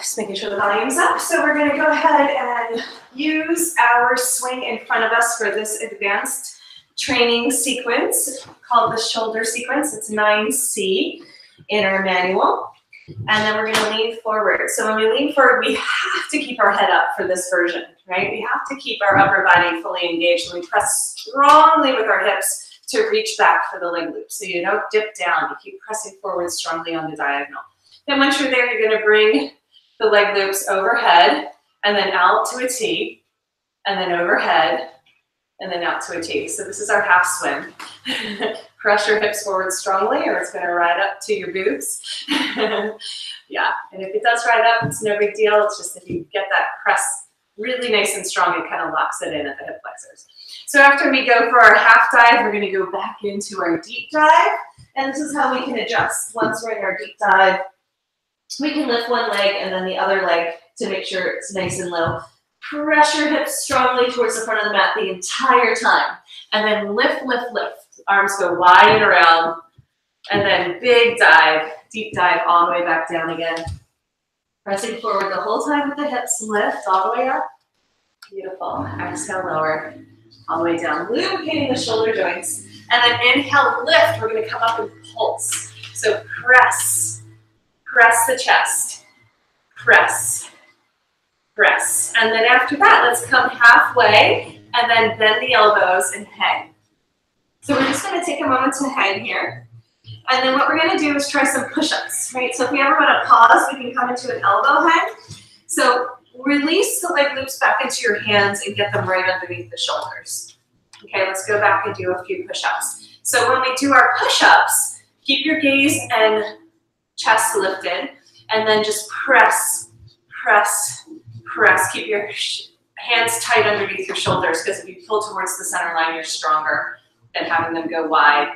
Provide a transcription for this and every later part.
Just making sure the volume's up. So we're going to go ahead and use our swing in front of us for this advanced training sequence called the shoulder sequence. It's 9C in our manual. And then we're going to lean forward. So when we lean forward, we have to keep our head up for this version, right? We have to keep our upper body fully engaged. And we press strongly with our hips to reach back for the leg loop. So you don't dip down. You keep pressing forward strongly on the diagonal. Then once you're there, you're going to bring the leg loops overhead and then out to a T, and then overhead and then out to a T. So this is our half swim. Press your hips forward strongly or it's going to ride up to your boobs. Yeah, and if it does ride up, it's no big deal. It's just if you get that press really nice and strong, it kind of locks it in at the hip flexors. So after we go for our half dive, we're going to go back into our deep dive. And this is how we can adjust. Once we're in our deep dive, we can lift one leg and then the other leg to make sure it's nice and low. Press your hips strongly towards the front of the mat the entire time. And then lift, lift, lift. Arms go wide and around. And then big dive, deep dive all the way back down again. Pressing forward the whole time with the hips. Lift all the way up. Beautiful. Exhale, lower. All the way down. Lubricating the shoulder joints. And then inhale, lift. We're going to come up and pulse. So press. Press the chest, press, press. And then after that, let's come halfway and then bend the elbows and hang. So we're just going to take a moment to hang here. And then what we're going to do is try some push-ups, right? So if we ever want to pause, we can come into an elbow hang. So release the leg loops back into your hands and get them right underneath the shoulders. Okay, let's go back and do a few push-ups. So when we do our push-ups, keep your gaze and chest lifted, and then just press, press, press. Keep your hands tight underneath your shoulders, because if you pull towards the center line, you're stronger than having them go wide.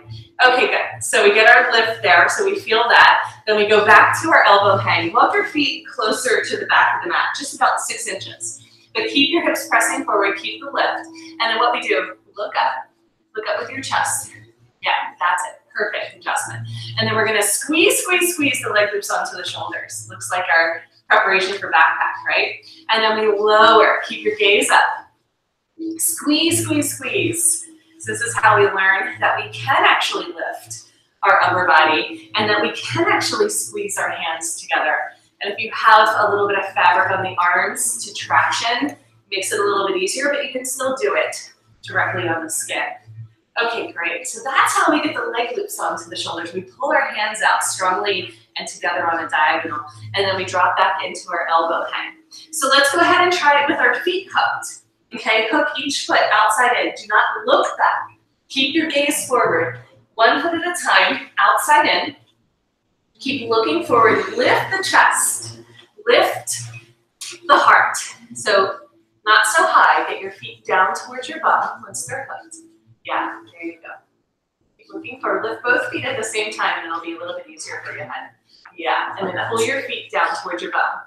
Okay, good. So we get our lift there, so we feel that. Then we go back to our elbow hang. Walk your feet closer to the back of the mat, just about 6 inches. But keep your hips pressing forward, keep the lift. And then what we do, look up with your chest. Yeah, that's it. Perfect adjustment. And then we're going to squeeze, squeeze, squeeze the leg loops onto the shoulders. Looks like our preparation for backpack, right? And then we lower. Keep your gaze up. Squeeze, squeeze, squeeze. So this is how we learn that we can actually lift our upper body and that we can actually squeeze our hands together. And if you have a little bit of fabric on the arms to traction, it makes it a little bit easier, but you can still do it directly on the skin. Okay, great. So that's how we get the leg loops onto the shoulders. We pull our hands out strongly and together on a diagonal, and then we drop back into our elbow hang. So let's go ahead and try it with our feet hooked. Okay, hook each foot outside in. Do not look back. Keep your gaze forward. 1 foot at a time, outside in. Keep looking forward. Lift the chest. Lift the heart. So not so high. Get your feet down towards your bum once they're hooked. Yeah, there you go. Keep looking forward. Lift both feet at the same time, and it'll be a little bit easier for your head. Yeah, and then pull your feet down towards your bum.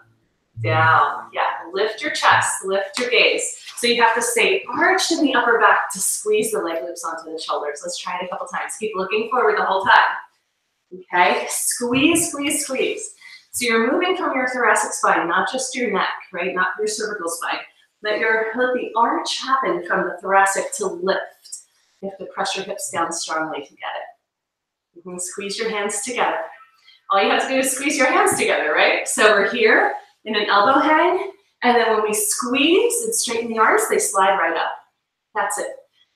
Down. Yeah, lift your chest, lift your gaze. So you have to stay arched in the upper back to squeeze the leg loops onto the shoulders. Let's try it a couple times. Keep looking forward the whole time. Okay, squeeze, squeeze, squeeze. So you're moving from your thoracic spine, not just your neck, right? Not your cervical spine. Let the arch happen from the thoracic to lift. You have to press your hips down strongly to get it. You can squeeze your hands together. All you have to do is squeeze your hands together, right? So we're here in an elbow hang, and then when we squeeze and straighten the arms, they slide right up. That's it.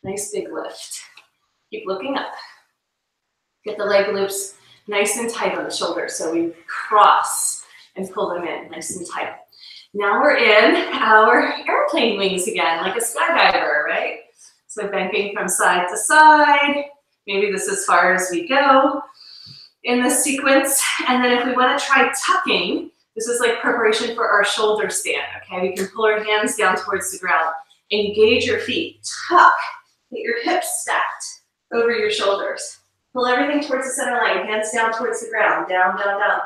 Nice big lift. Keep looking up. Get the leg loops nice and tight on the shoulders, so we cross and pull them in nice and tight. Now we're in our airplane wings again, like a skydiver, right? So bending from side to side. Maybe this is as far as we go in this sequence. And then if we want to try tucking, this is like preparation for our shoulder stand, okay? We can pull our hands down towards the ground. Engage your feet. Tuck. Get your hips stacked over your shoulders. Pull everything towards the center line. Hands down towards the ground. Down, down, down.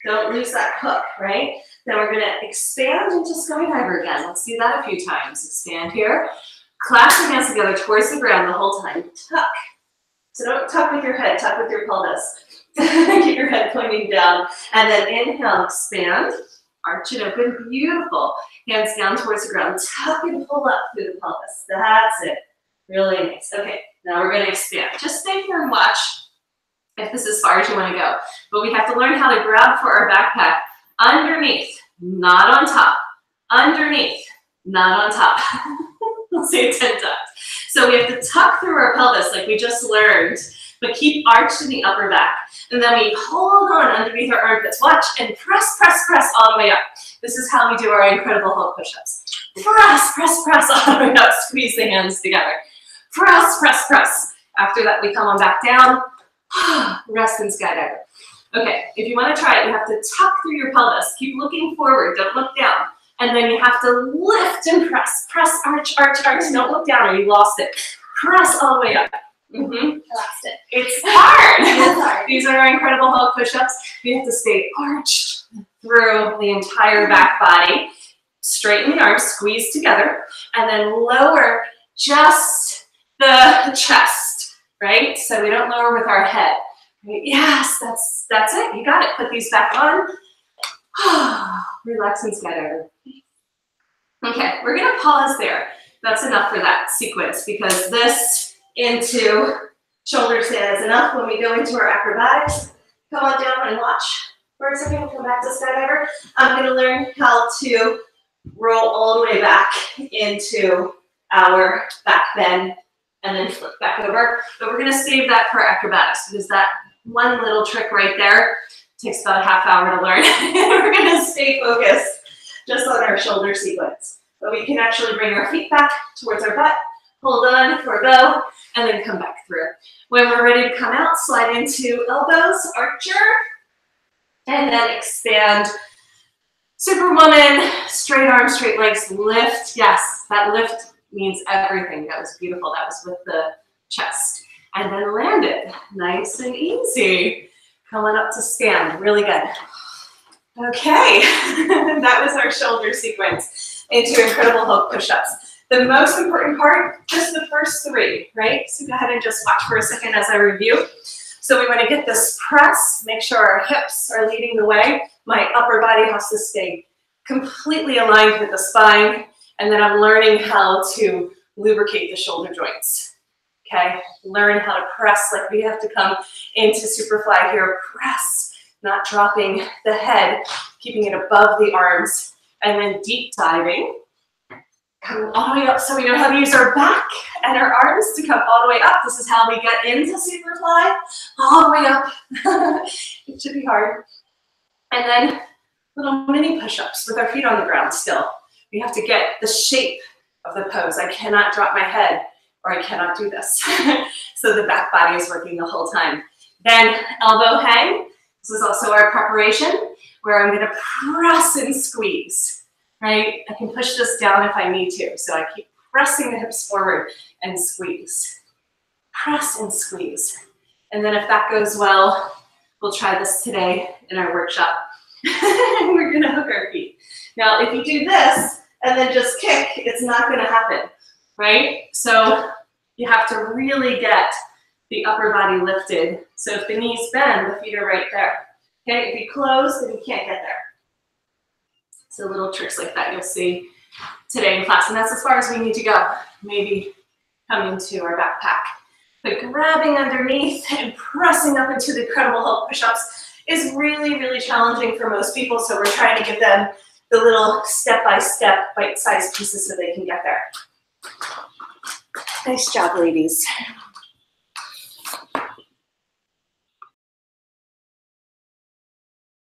Don't lose that hook, right? Then we're going to expand into skydiver again. Let's do that a few times. Expand here. Clasp your hands together towards the ground the whole time. Tuck. So don't tuck with your head, tuck with your pelvis. Keep your head pointing down. And then inhale, expand. Arch it open, beautiful. Hands down towards the ground. Tuck and pull up through the pelvis. That's it. Really nice. Okay, now we're gonna expand. Just stay here and watch if this is as far as you wanna go. But we have to learn how to grab for our backpack underneath, not on top. Underneath, not on top. I'll say it 10 times. So we have to tuck through our pelvis like we just learned, but keep arched in the upper back. And then we hold on underneath our armpits. Watch and press, press, press all the way up. This is how we do our incredible Hulk push-ups. Press, press, press all the way up. Squeeze the hands together. Press, press, press. After that, we come on back down. Rest and skydiver. Okay, if you want to try it, you have to tuck through your pelvis. Keep looking forward. Don't look down. And then you have to lift and press. Press, arch, arch, arch. Don't look down or you lost it. Press all the way up. I lost it. It's hard. It's hard. These are our incredible Hulk push-ups. You have to stay arched through the entire back body. Straighten the arms, squeeze together, and then lower just the chest, right? So we don't lower with our head. Right? Yes, that's it. You got it. Put these back on. Relax and skydive. Okay, we're gonna pause there. That's enough for that sequence because this into shoulder stand is enough. When we go into our acrobatics, come on down and watch. For a second, we'll come back to skydiver. I'm gonna learn how to roll all the way back into our back bend and then flip back over. But we're gonna save that for acrobatics because that one little trick right there takes about a half hour to learn. We're gonna stay focused just on our shoulder sequence. But we can actually bring our feet back towards our butt, hold on for a bow, and then come back through. When we're ready to come out, slide into elbows, archer, and then expand. Superwoman, straight arms, straight legs, lift. Yes, that lift means everything. That was beautiful. That was with the chest. And then land it, nice and easy. Coming up to stand, really good. Okay, that was our shoulder sequence into incredible Hulk push-ups. The most important part, just the first three, right? So go ahead and just watch for a second as I review. So we want to get this press, make sure our hips are leading the way. My upper body has to stay completely aligned with the spine. And then I'm learning how to lubricate the shoulder joints. Okay, learn how to press like we have to come into Superfly here. Press, not dropping the head, keeping it above the arms. And then deep diving. Come all the way up so we know how to use our back and our arms to come all the way up. This is how we get into Superfly, all the way up. It should be hard. And then little mini push-ups with our feet on the ground still. We have to get the shape of the pose. I cannot drop my head or I cannot do this. So the back body is working the whole time. Then elbow hang. This is also our preparation where I'm gonna press and squeeze. Right? I can push this down if I need to. So I keep pressing the hips forward and squeeze. Press and squeeze. And then if that goes well, we'll try this today in our workshop. We're gonna hook our feet. Now, if you do this and then just kick, it's not gonna happen, right? So you have to really get the upper body lifted. So if the knees bend, the feet are right there. Okay, if you close, then you can't get there. So little tricks like that you'll see today in class. And that's as far as we need to go. Maybe come into our backpack. But grabbing underneath and pressing up into the incredible Hulk push-ups is really, really challenging for most people. So we're trying to give them the little step-by-step bite-sized pieces so they can get there. Nice job, ladies.